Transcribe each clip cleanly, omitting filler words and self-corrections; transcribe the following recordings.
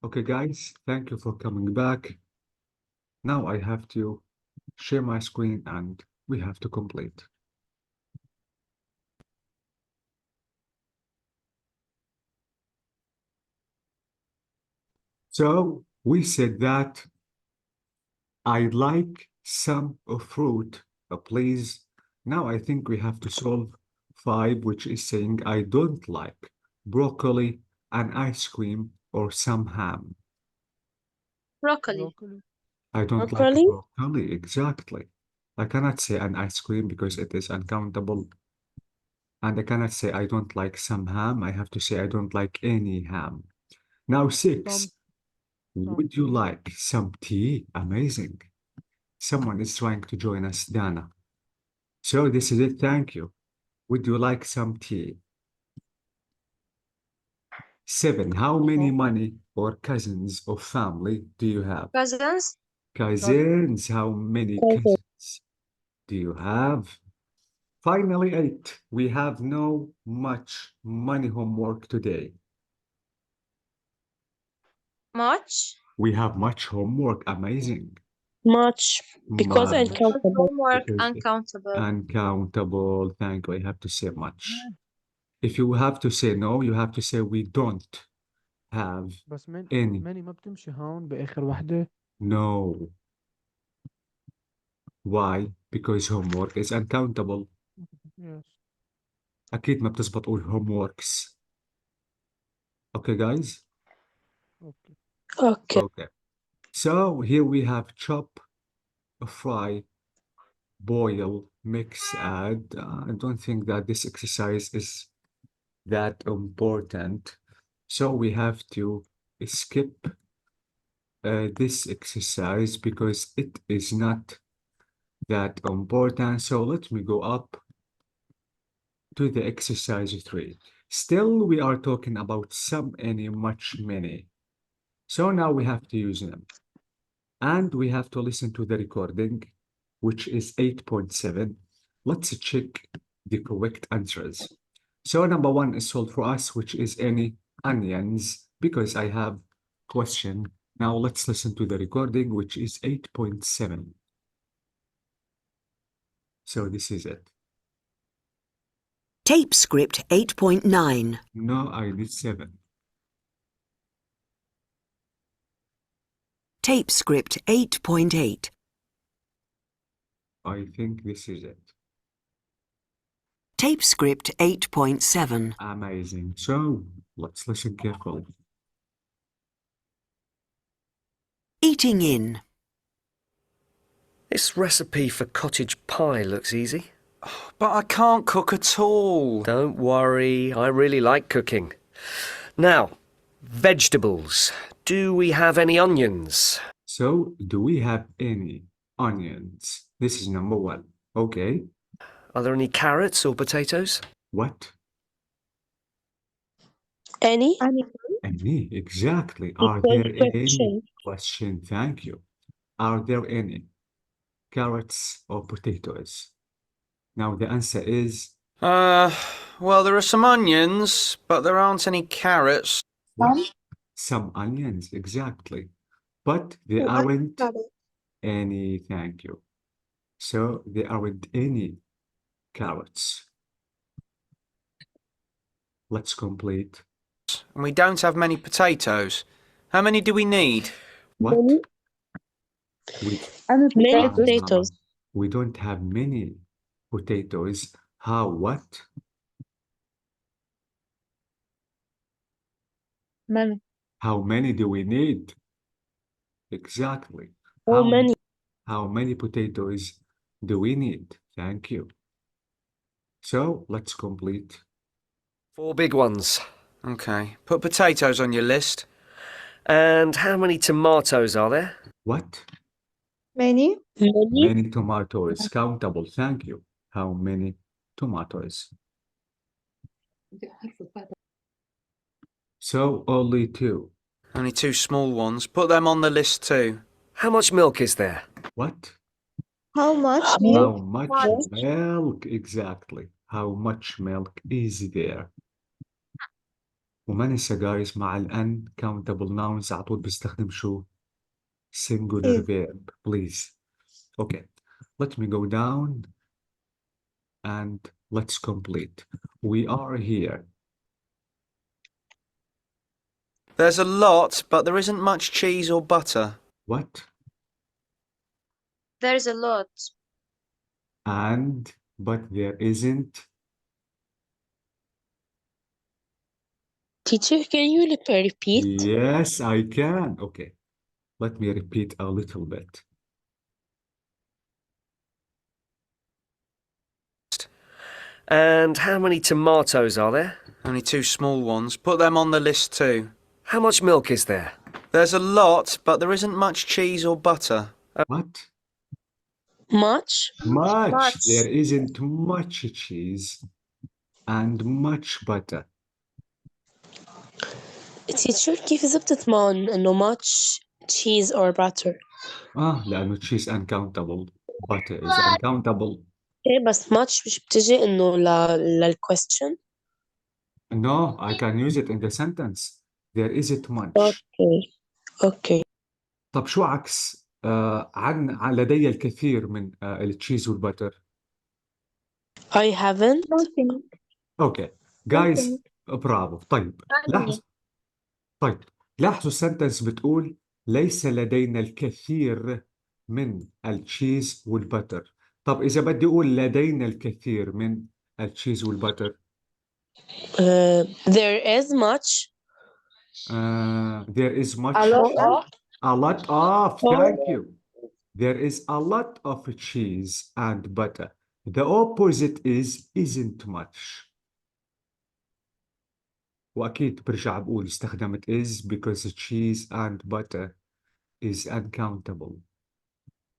Okay, guys, thank you for coming back. Now I have to share my screen and we have to complete. So we said that I like some of fruit, please. Now I think we have to solve 5, which is saying I don't like broccoli and ice cream or some ham. Broccoli. Broccoli. I don't like Broccoli? broccoli, exactly. I cannot say an ice cream because it is uncountable. And I cannot say I don't like some ham. I have to say I don't like any ham. Now, 6. Some Would you tea. like some tea? Amazing. Someone is trying to join us, Dana. So this is it. Thank you. Would you like some tea? 7. How many money or cousins or family do you have? Cousins? Cousins. How many Cousins. cousins do you have? Finally, 8. We have no much money homework today. Much? We have much homework. Amazing. Much. Because Much. uncountable. Homework Because uncountable. uncountable. Thank you. I have to say much. If you have to say no, you have to say we don't have بس any. ماني ما بتمشي هون بآخر وحدة. No. Why? Because homework is uncountable. Yes. أكيد ما بتزبط أقول homeworks. Okay, guys? Okay. Okay. Okay. So here we have chop, fry, boil, mix, add. I don't think that this exercise is that important. So we have to skip this exercise because it is not that important. So let me go up to the exercise 3. Still, we are talking about some, any, much, many. So now we have to use them. And we have to listen to the recording, which is 8.7. Let's check the correct answers. So number 1 is solved for us, which is any onions, because I have question. Now let's listen to the recording, which is 8.7. So this is it. Tape script 8.9. No, I did 7. Tape script 8.8. I think this is it. Tape script 8.7. Amazing. So let's listen carefully. Eating in. This recipe for cottage pie looks easy. But I can't cook at all. Don't worry, I really like cooking. Now, vegetables. Do we have any onions? So do we have any onions? This is number 1. Okay. Are there any carrots or potatoes? What? Any? Any, exactly. Are there any? Question. Question, thank you. Are there any carrots or potatoes? Now the answer is Well, there are some onions, but there aren't any carrots. what? Some onions, exactly. But there aren't any, thank you. So there aren't any carrots. Let's complete. And we don't have many potatoes. How many do we need? What? Many? We, Many potatoes. we don't have many potatoes. How what? Many. How many do we need? Exactly. How many? How many potatoes do we need? Thank you. So let's complete. 4 big ones. Okay, put potatoes on your list. And how many tomatoes are there? What? Many? Many? Many tomatoes. Countable. Thank you. How many tomatoes? So only 2. Only 2 small ones. Put them on the list too. How much milk is there? What? How much? How much milk? Exactly. How much milk is there? وما ننسى guys مع ال uncountable nouns على طول بستخدم شو؟ singular Is. verb please. Okay, let me go down and let's complete. We are here. There's a lot, but there isn't much cheese or butter. What? There's a lot. And, but there isn't. Teacher, can you repeat? Yes, I can. Okay, let me repeat a little bit. And how many tomatoes are there? Only 2 small ones. Put them on the list too. How much milk is there? There's a lot, but there isn't much cheese or butter. What? Much? Much. There isn't much cheese and much butter. Teacher, كيف زبطت معهم إنه much cheese or butter؟ لأنه cheese uncountable. Butter is uncountable. إيه بس much مش بتجي إنه للquestion. No, I can use it in the sentence. There isn't much. Okay. طب شو عكس لدي الكثير من التشيز والبتر؟ I haven't. اوكي جايز برافو. طيب لاحظوا السنتنس بتقول ليس لدينا الكثير من التشيز والبتر. طب إذا بدي أقول لدينا الكثير من التشيز والبتر There is much. There is much. A lot of. Thank you. There is a lot of cheese and butter. The opposite is isn't much. وأكيد برجع بقول استخدمت is because cheese and butter is uncountable.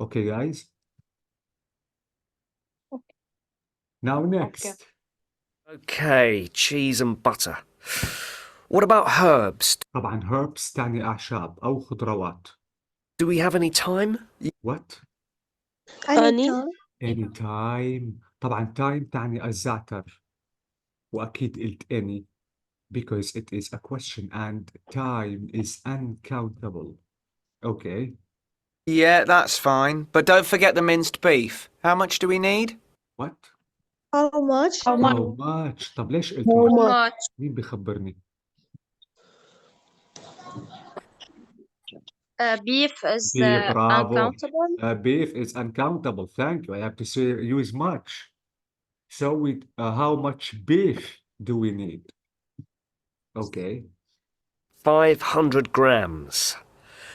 Okay, guys? Now next. Okay, cheese and butter. What about herbs? طبعا herbs تعني أعشاب أو خضروات. Do we have any time? What? Anytime. طبعا time تعني الزعتر. وأكيد قلت any because it is a question and time is uncountable. Okay. Yeah, that's fine. But don't forget the minced beef. How much do we need? What? How much? How much? طب ليش قلت How much؟ much? مين بيخبرني؟ Beef is bravo. uncountable. Beef is uncountable. Thank you. I have to say use much. So how much beef do we need? Okay. 500 grams.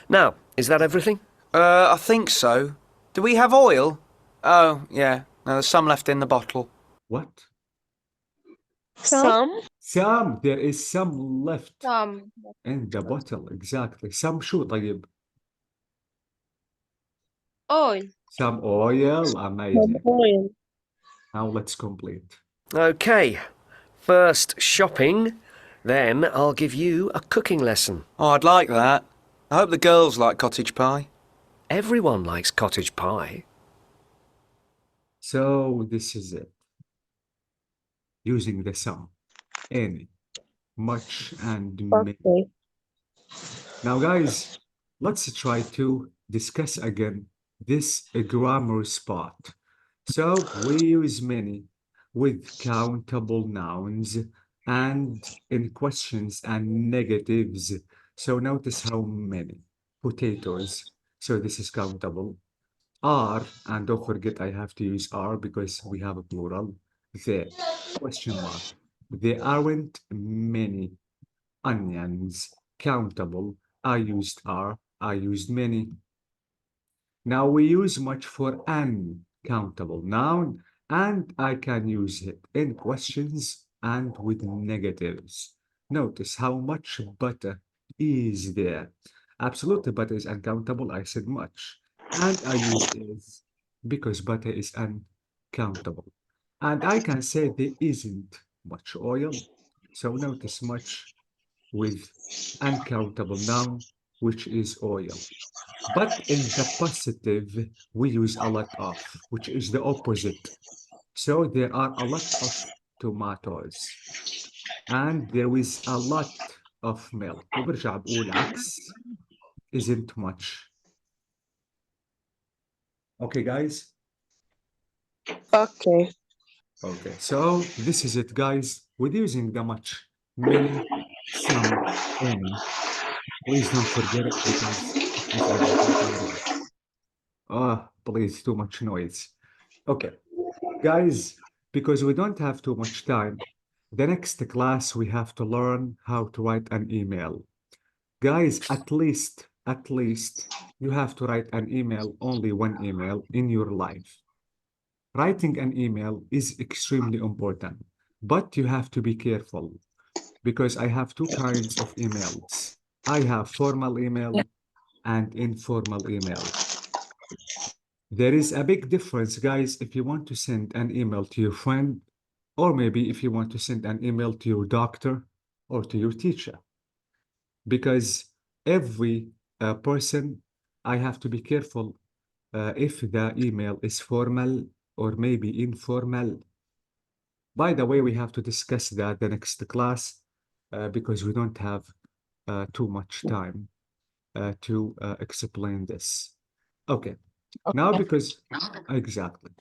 Now, is that everything? I think so. Do we have oil? Oh, yeah. No, there's some left in the bottle. What? Some? Some. There is some left Some. in the bottle. Exactly. Some شو طيب? Oil. Some oil. Amazing. Oil. Now let's complete. Okay. First shopping, then I'll give you a cooking lesson. Oh, I'd like that. I hope the girls like cottage pie. Everyone likes cottage pie. So this is it. Using the sum. Any, much, and many. Okay. Now, guys, let's try to discuss again this grammar spot. So we use many with countable nouns and in questions and negatives. So notice how many. Potatoes. So this is countable. Are, and don't forget I have to use are because we have a plural. There, question mark. There aren't many onions. Countable. I used are, I used many. Now we use much for uncountable noun, and I can use it in questions and with negatives. Notice how much butter is there. Absolutely, butter is uncountable. I said much. And I use is because butter is uncountable. And I can say there isn't much oil. So notice much with uncountable noun, which is oil. But in the positive, we use a lot of, which is the opposite. So there are a lot of tomatoes. and there is a lot of milk. وبرجع بقول عكس isn't much. Okay, guys? Okay. Okay, so this is it, guys. We're using the much, many, some, any. Please don't forget it because it is very important. Please, too much noise. Okay, guys, because we don't have too much time, the next class we have to learn how to write an email. Guys, at least, you have to write an email, only one email in your life. Writing an email is extremely important, but you have to be careful because I have two kinds of emails. I have formal email and informal email. There is a big difference, guys, if you want to send an email to your friend, or maybe if you want to send an email to your doctor or to your teacher. Because every person, I have to be careful if the email is formal or maybe informal. By the way, we have to discuss that the next class because we don't have too much time to explain this. Okay. Now, because exactly,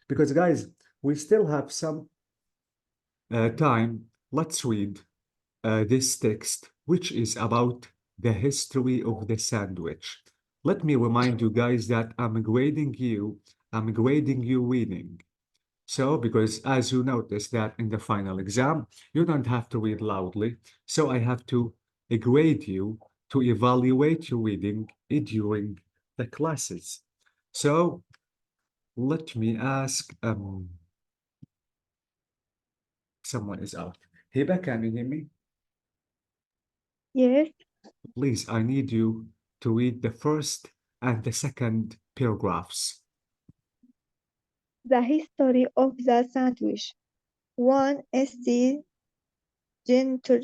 because guys, we still have some time. Let's read this text, which is about the history of the sandwich. Let me remind you guys that I'm grading you reading. So, because as you notice that in the final exam, you don't have to read loudly. So I have to grade you to evaluate your reading during the classes. So let me ask, someone is out. Hiba, can you hear me? Yes. Please, I need you to read the first and the second paragraphs. The history of the sandwich. 1 ST Genter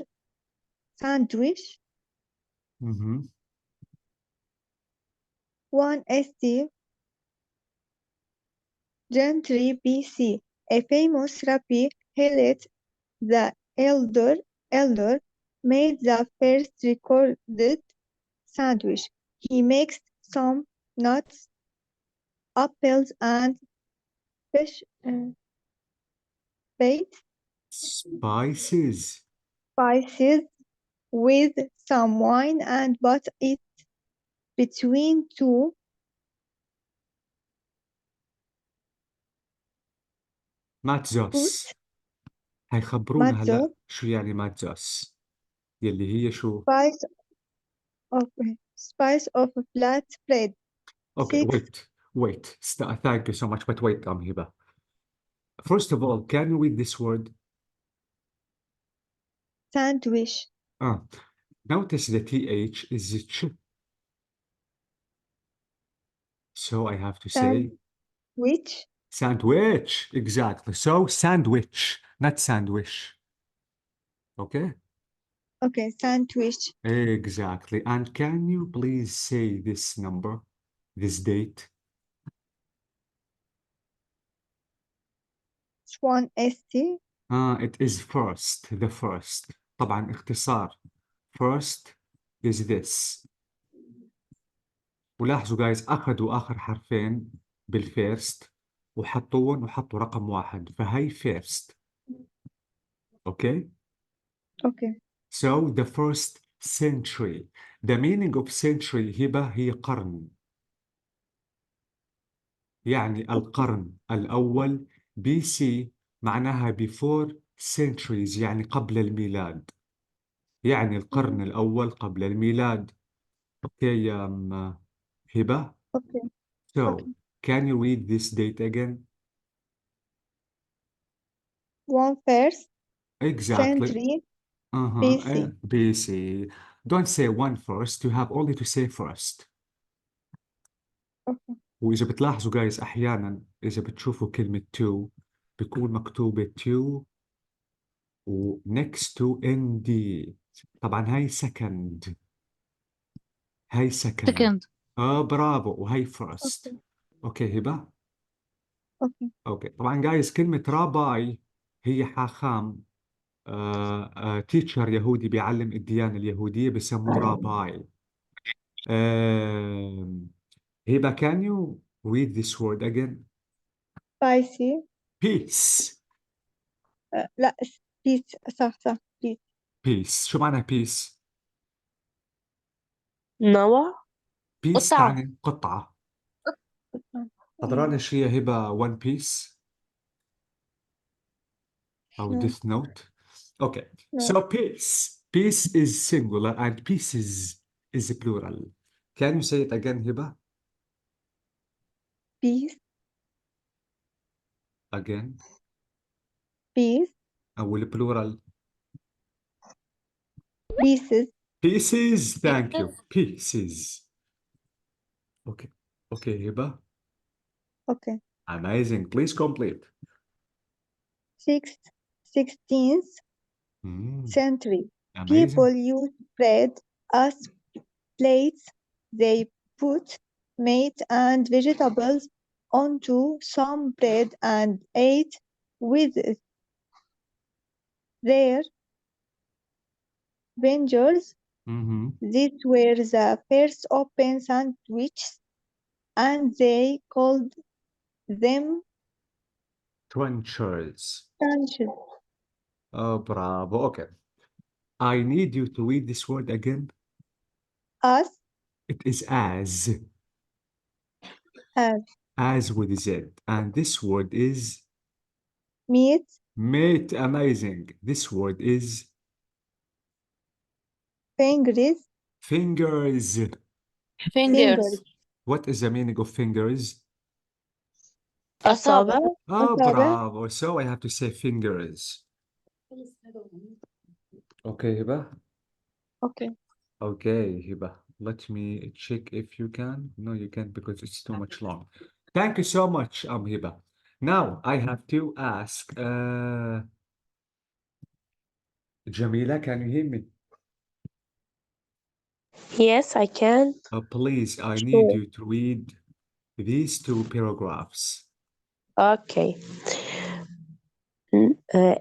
sandwich. Mm-hmm. 1 ST Gentry BC. A famous rabbi Hilet the elder made the first recorded sandwich. He mixed some nuts, apples, and fish bait Spices. spices with some wine and put it between two ماتزوس. pots. هيخبرونا هلا Matzo, شو يعني ماتزوس يلي هي شو. spice of flat bread. Okay, 6 wait. Thank you so much, but wait, Hiba. First of all, can you read this word? sandwich. Notice the TH is ch. So I have to say Sandwich. sandwich. Exactly. So sandwich, not sandwich. Okay? Okay, sandwich. Exactly. And can you please say this number, this date? 1 ST. It is first, the first. طبعا اختصار. First is this. ولاحظوا guys أخذوا آخر حرفين بالفيرست وحطوا رقم واحد فهي first. Okay? Okay. So the first century. The meaning of century هبة هي قرن. يعني القرن الأول BC معناها before centuries يعني قبل الميلاد. يعني القرن الأول قبل الميلاد. Okay, Hiba? Okay. So, Okay. can you read this date again? 1 first Exactly. century BC. BC. BC. Don't say one first, you have only to say first. Okay. وإذا بتلاحظوا guys أحيانا إذا بتشوفوا كلمة to بيكون مكتوبة to و next to ND. طبعا هاي second. هاي second. برافو وهي first. Okay. اوكي هبة؟ Okay. اوكي طبعا guys كلمة راباي هي حاخام تيتشر يهودي بيعلم الديانة اليهودية بسموه راباي. هبة, can you read this word again? spicy. Peace. لا peace صح peace. Peace. شو معنى peace؟ نوع peace قطعة. تعني قطعة. حضرنا شو هي هبة one piece أو No. death note. Okay. No. So peace is singular and pieces is plural. Can you say it again, Hiba? Peace. Again. Peace. أو plural. Pieces. Pieces. Thank you. Pieces. Okay. Okay, Hiba. Okay. Amazing. Please complete. 16th Mm, century. amazing. People used bread as plates. They put meat and vegetables onto some bread and ate with it. Their vengers. Mm-hmm. These were the first open sandwiches, and they called them Trenchers. sandwiches. Oh, bravo. Okay. I need you to read this word again. As It is as with Z. And this word is meat, mate. Amazing. This word is fingers, fingers. fingers What is the meaning of fingers? أصابع. Oh, أصابع. bravo. So I have to say fingers. Okay, Hiba. Okay. Okay, Hiba. Let me check if you can. No, you can't because it's too much long. Thank you so much, Hiba. Now I have to ask, Jamila, can you hear me? Yes, I can. Please, I need Sure. you to read these two paragraphs. Okay.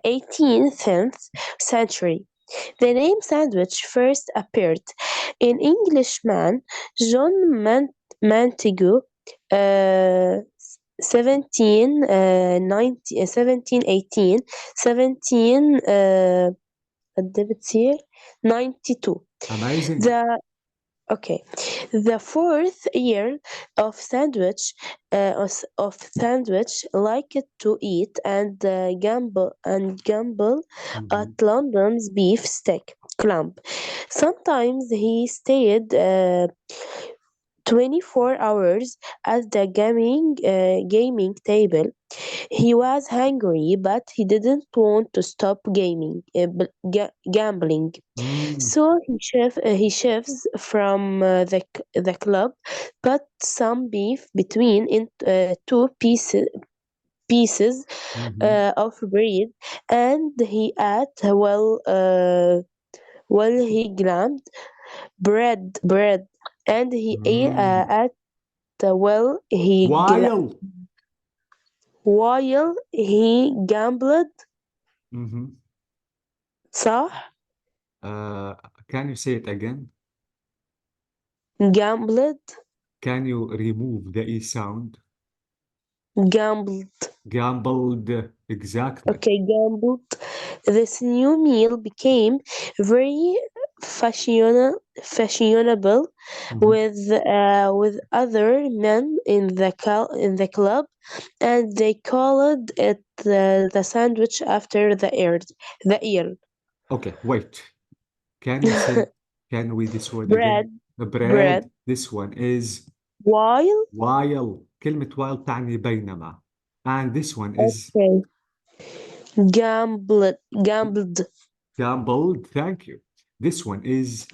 18th century. The name sandwich first appeared in Englishman John Montagu, 1718, 92. Amazing. The fourth year of sandwich liked to eat and gamble Mhm. at London's beef steak club. Sometimes he stayed 24 hours at the gaming table. He was hungry, but he didn't want to stop gambling. Mm. So he chefs from the club put some beef between two pieces Mhm. of bread, and he ate while he glammed bread, and he ate while he while he gambled. Mhm. صح؟ Can you say it again? Gambled, Can you remove the E sound? gambled. Gambled. Exactly. Okay, gambled. This new meal became very fashionable Mhm. with other men in the club, and they called it the sandwich after the eel. Okay, wait. Can you say, can you read this word bread, again? The bread. bread. This one is While while. كلمة while تعني بينما. And this one is okay, gambled. gambled. Thank you. This one is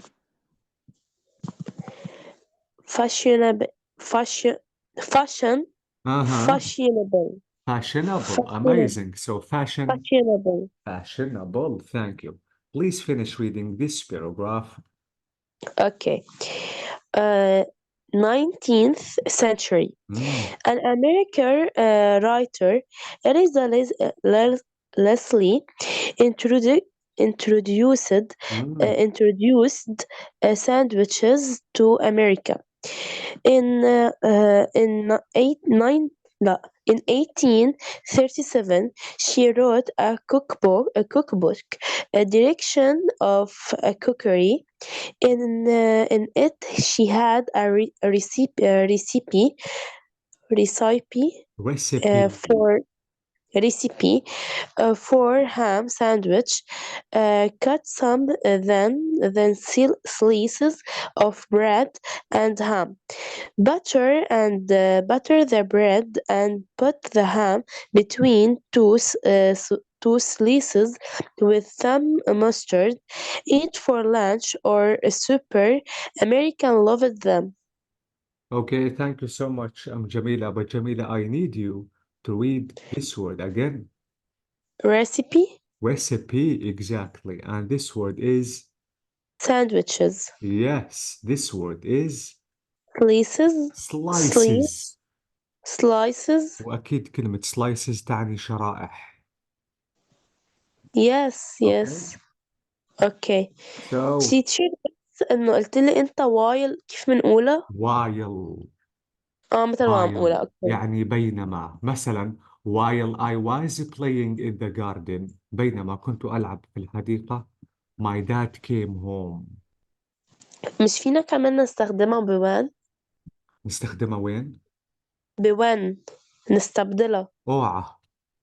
Fashionable, fashion, fashionable, fashionable. Amazing. So fashionable. fashionable. Thank you. Please finish reading this paragraph. Okay. 19th century. Mm. An American writer, Eliza Leslie, introduced sandwiches to America. In 1837, she wrote a cookbook, a direction of a cookery. In it, she had a recipe Recipe. for ham sandwich. Cut some then slices of bread and ham. Butter the bread and put the ham between two slices with some mustard. Eat for lunch or supper. American loved them. Okay, thank you so much, Jamila. But Jamila, I need you to read this word again. Recipe Recipe, exactly. And this word is, sandwiches. yes, this word is Slices slices. slices. وأكيد كلمة slices تعني شرائح. Yes. Okay. Okay. So, teacher بس انه قلت لي انت وايل كيف بنقولها؟ while مثل ما عم قولها. اوكي. يعني بينما مثلا while I was playing in the garden بينما كنت ألعب في الحديقة my dad came home. مش فينا كمان نستخدمها بوين؟ نستخدمها وين؟ بوين نستبدلها. اوعى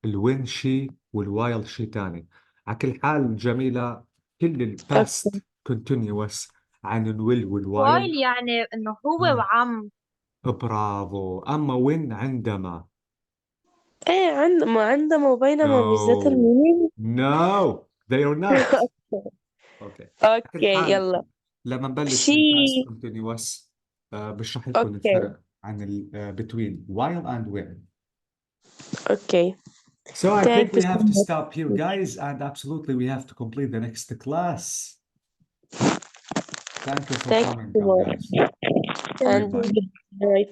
الوين شي والوايل شي تاني. على كل حال جميلة كل الباست continuous عن الويل والوايل. وايل يعني انه هو وعم. برافو. أما وين عندما. ايه عندما وبينما مش ذات No. الميم. No, they are not. اوكي. على كل اوكي حال يلا. لما نبلش شي. بالباست continuous بشرح لكم اوكي. الفرق عن between while and when. اوكي. So I think Thank we you so have to much. stop here, guys, and absolutely we have to complete the next class. Thank you for Thank coming, you. guys. And Bye-bye. good night.